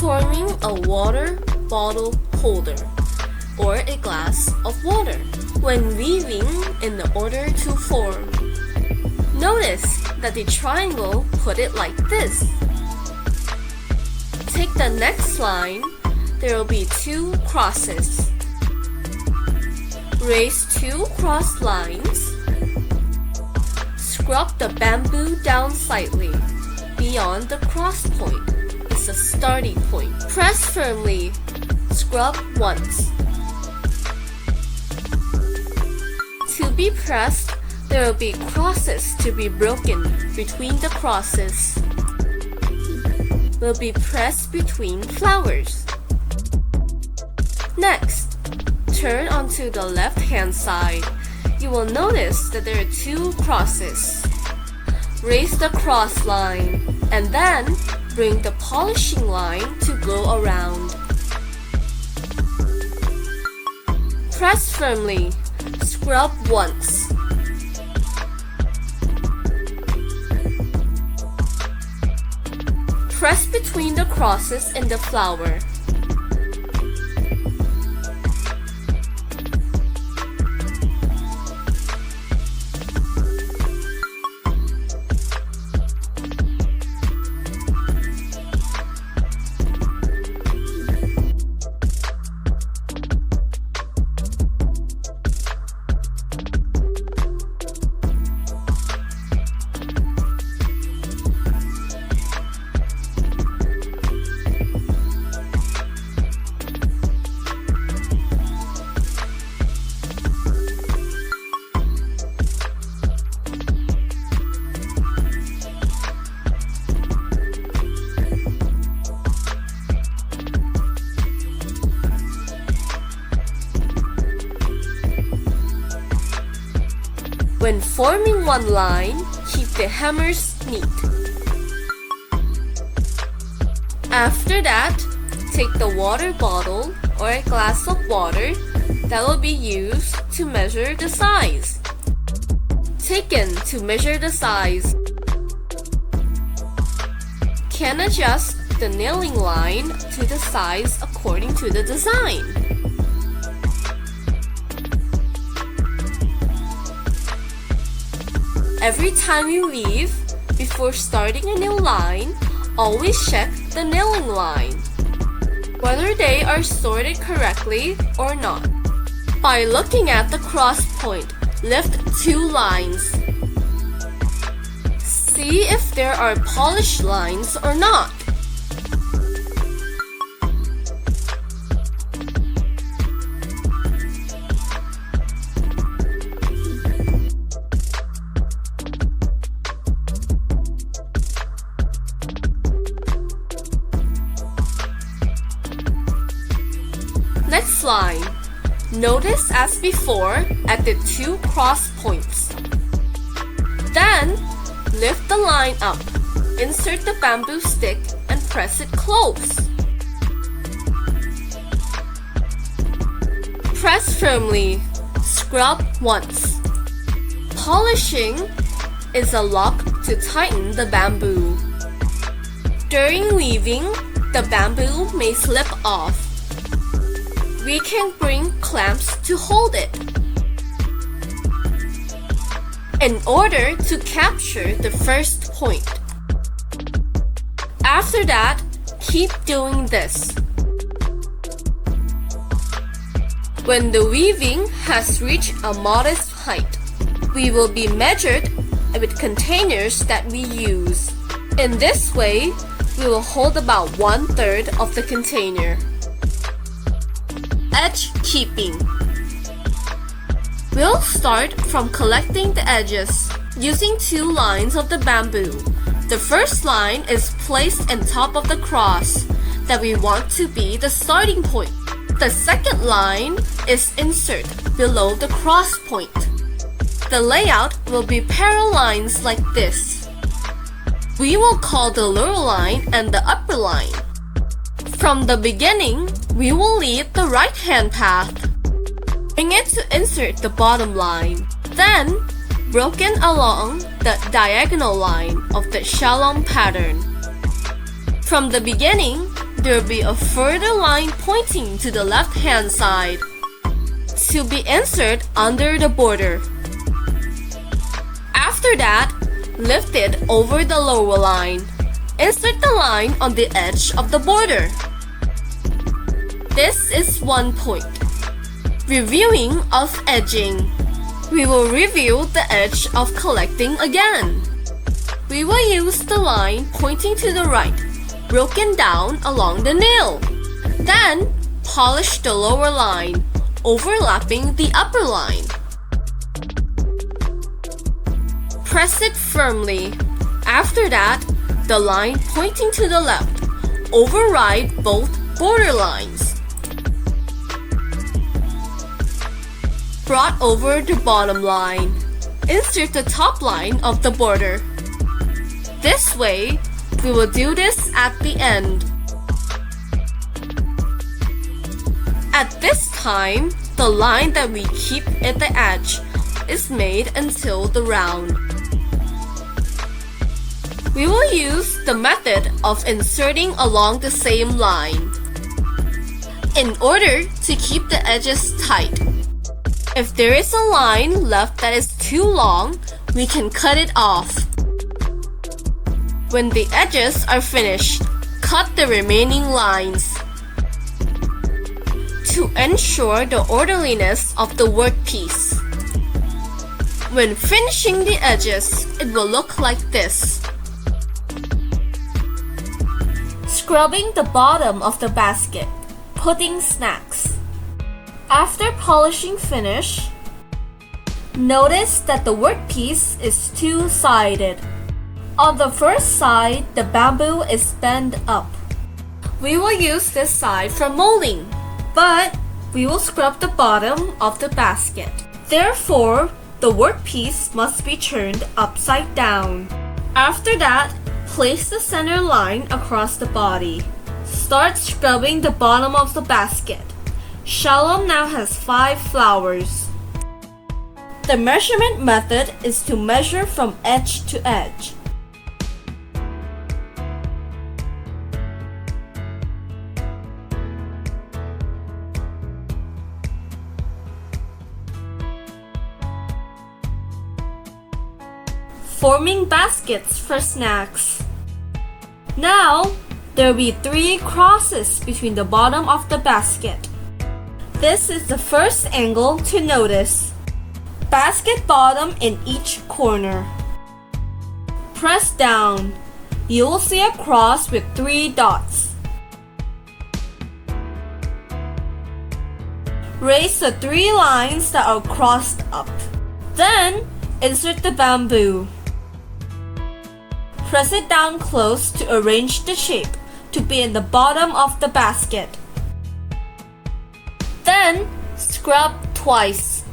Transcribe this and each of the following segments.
forming a water bottle holder or a glass of water when weaving in order to form. Notice that the triangle put it like this. Take the next line, there will be two crosses. Raise two cross lines. Scrub the bamboo down slightly. Beyond the cross point is a starting point. Press firmly. Scrub once. To be pressed, there will be crosses to be broken between the crosses. Will be pressed between flowers. Next, turn onto the left-hand side. You will notice that there are two crosses. Raise the cross line and then bring the polishing line to go around. Press firmly. Scrub once. Press between the crosses in the flower. When forming one line, keep the hammers neat. After that, take the water bottle or a glass of water that will be used to measure the size. Taken to measure the size. Can adjust the nailing line to the size according to the design. Every time you weave, before starting a new line, always check the nailing line, whether they are sorted correctly or not. By looking at the cross point, lift two lines. See if there are polished lines or not. Next line. Notice as before at the two cross points. Then, lift the line up, insert the bamboo stick and press it close. Press firmly, scrub once. Polishing is a lock to tighten the bamboo. During weaving, the bamboo may slip off. We can bring clamps to hold it in order to capture the first point. After that, keep doing this. When the weaving has reached a modest height, we will be measured with containers that we use. In this way, we will hold about 1/3 of the container. Edge keeping. We'll start from collecting the edges using two lines of the bamboo. The first line is placed on top of the cross that we want to be the starting point. The second line is inserted below the cross point. The layout will be parallel lines like this. We will call the lower line and the upper line. From the beginning, we will lead the right-hand path. Bring it to insert the bottom line. Then, broken along the diagonal line of the shalom pattern. From the beginning, there will be a further line pointing to the left-hand side to be inserted under the border. After that, lift it over the lower line. Insert the line on the edge of the border. This is one point. Reviewing of edging. We will review the edge of collecting again. We will use the line pointing to the right, broken down along the nail. Then, polish the lower line, overlapping the upper line. Press it firmly. After that, the line pointing to the left, override both border lines. Brought over the bottom line. Insert the top line of the border. This way, we will do this at the end. At this time, the line that we keep at the edge is made until the round. We will use the method of inserting along the same line in order to keep the edges tight. If there is a line left that is too long, we can cut it off. When the edges are finished, cut the remaining lines. To ensure the orderliness of the workpiece. When finishing the edges, it will look like this. Scrubbing the bottom of the basket, putting snacks. After polishing finish, notice that the workpiece is two-sided. On the first side, the bamboo is bent up. We will use this side for molding, but we will scrub the bottom of the basket. Therefore, the workpiece must be turned upside down. After that, place the center line across the body. Start scrubbing the bottom of the basket. Shalom now has 5 flowers. The measurement method is to measure from edge to edge. Forming baskets for snacks. Now, there will be 3 crosses between the bottom of the basket. This is the first angle to notice. Basket bottom in each corner. Press down. You will see a cross with 3 dots. Raise the 3 lines that are crossed up. Then, insert the bamboo. Press it down close to arrange the shape to be in the bottom of the basket. Then, scrub twice.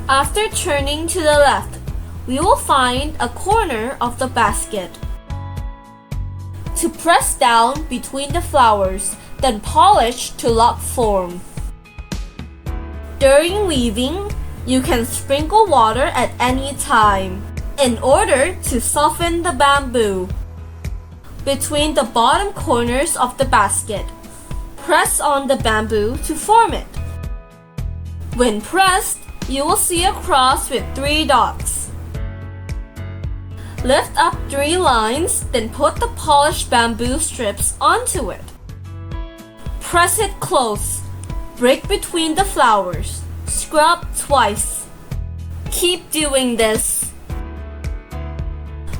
After turning to the left, we will find a corner of the basket. To press down between the flowers, then polish to lock form. During weaving, you can sprinkle water at any time in order to soften the bamboo. Between the bottom corners of the basket, press on the bamboo to form it. When pressed, you will see a cross with 3 dots. Lift up 3 lines, then put the polished bamboo strips onto it. Press it close. Break between the flowers. Scrub twice. Keep doing this.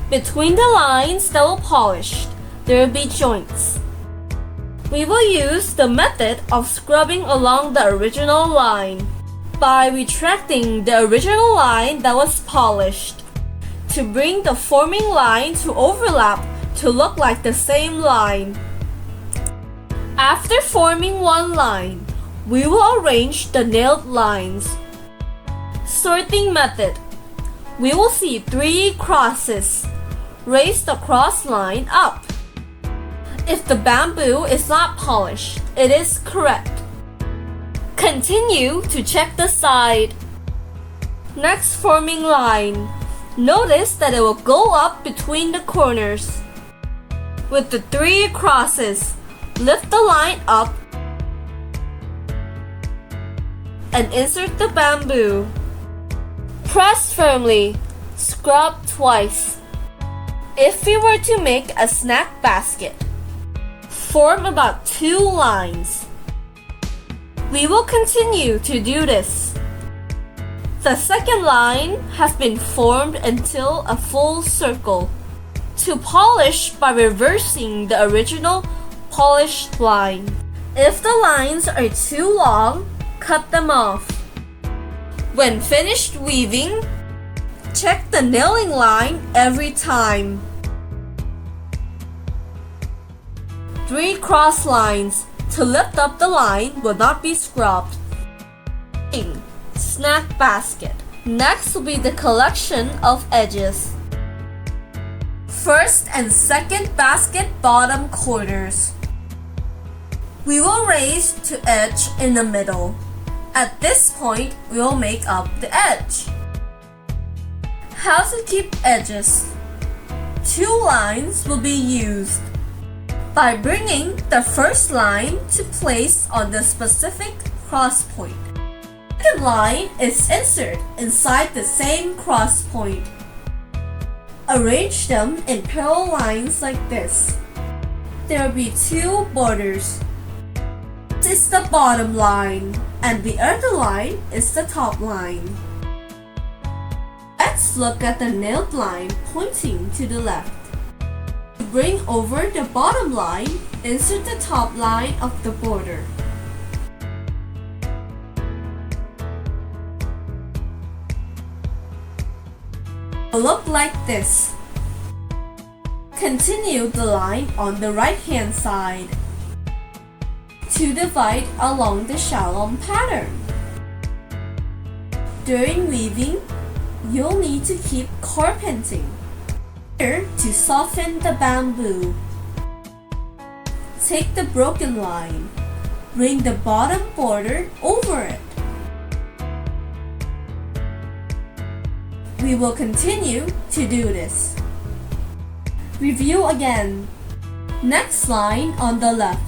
Between the lines that were polished, there will be joints. We will use the method of scrubbing along the original line by retracting the original line that was polished to bring the forming line to overlap to look like the same line. After forming one line, we will arrange the nailed lines. Sorting method. We will see 3 crosses. Raise the cross line up. If the bamboo is not polished, it is correct. Continue to check the side. Next forming line. Notice that it will go up between the corners. With the 3 crosses, lift the line up and insert the bamboo. Press firmly. Scrub twice. If we were to make a snack basket, form about 2 lines. We will continue to do this. The second line has been formed until a full circle. To polish by reversing the original polished line. If the lines are too long, cut them off. When finished weaving, check the nailing line every time. 3 cross lines to lift up the line will not be scrubbed. Snack basket. Next will be the collection of edges. First and second basket bottom corners. We will raise to edge in the middle. At this point, we will make up the edge. How to keep edges? 2 lines will be used. By bringing the first line to place on the specific cross point. The second line is inserted inside the same cross point. Arrange them in parallel lines like this. There will be 2 borders. This is the bottom line, and the other line is the top line. Let's look at the nailed line pointing to the left. To bring over the bottom line, insert the top line of the border. Look like this. Continue the line on the right hand side to divide along the shalom pattern. During weaving, you'll need to keep carpenting to soften the bamboo. Take the broken line, bring the bottom border over it. We will continue to do this. Review again. Next line on the left.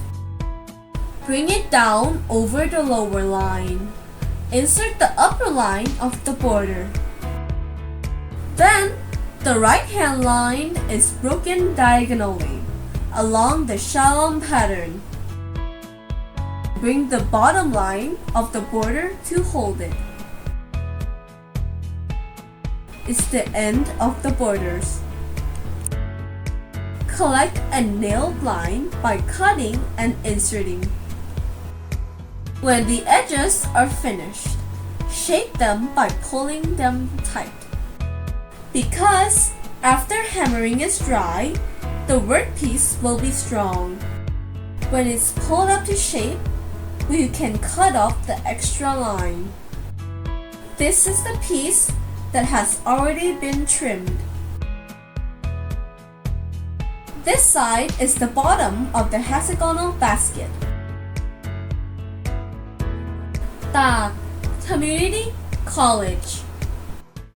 Bring it down over the lower line. Insert the upper line of the border. Then, the right hand line is broken diagonally along the shalom pattern. Bring the bottom line of the border to hold it. It's the end of the borders. Collect a nailed line by cutting and inserting. When the edges are finished, shape them by pulling them tight. Because after hammering is dry, the workpiece will be strong. When it's pulled up to shape, we can cut off the extra line. This is the piece that has already been trimmed. This side is the bottom of the hexagonal basket. Tag, Community College.